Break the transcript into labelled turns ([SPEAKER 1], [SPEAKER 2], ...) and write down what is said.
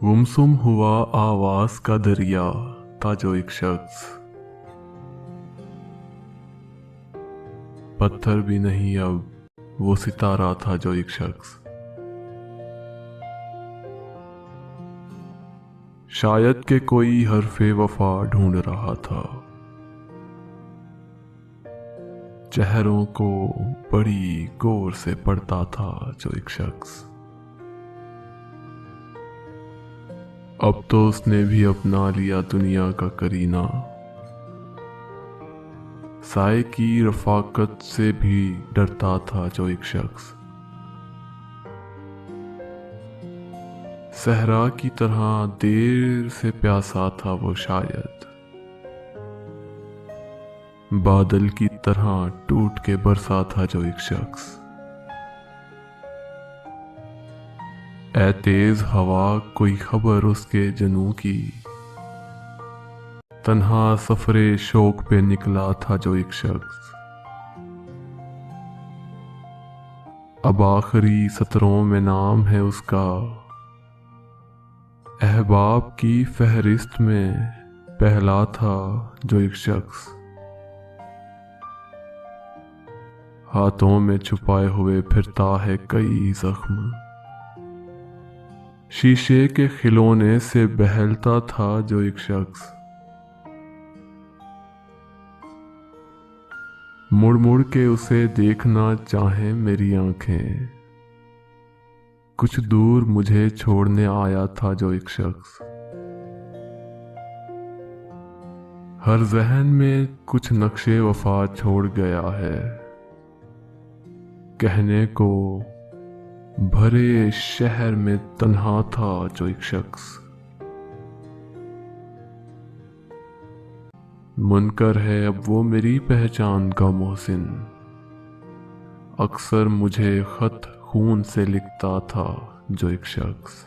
[SPEAKER 1] गुमसुम हुआ आवाज का दरिया था जो एक शख्स, पत्थर भी नहीं अब वो सितारा था जो एक शख्स। शायद के कोई हरफे वफा ढूंढ रहा था, चेहरों को बड़ी गौर से पढ़ता था जो एक शख्स। अब तो उसने भी अपना लिया दुनिया का करीना, साए की रफाकत से भी डरता था जो एक शख्स। सहरा की तरह देर से प्यासा था वो शायद, बादल की तरह टूट के बरसा था जो एक शख्स। ऐ तेज हवा कोई खबर उसके जनू की, तन्हा सफरे शौक पे निकला था जो एक शख्स। अब आखिरी सतरों में नाम है उसका, अहबाब की फहरिस्त में पहला था जो एक शख्स। हाथों में छुपाए हुए फिरता है कई जख्म, शीशे के खिलौने से बहलता था जो एक शख्स। मुड़ मुड़ के उसे देखना चाहे मेरी आंखें, कुछ दूर मुझे छोड़ने आया था जो एक शख्स। हर जहन में कुछ नक्शे वफा छोड़ गया है, कहने को भरे शहर में तन्हा था जो एक शख्स। मुनकर है अब वो मेरी पहचान का मोहसिन, अक्सर मुझे खत खून से लिखता था जो एक शख्स।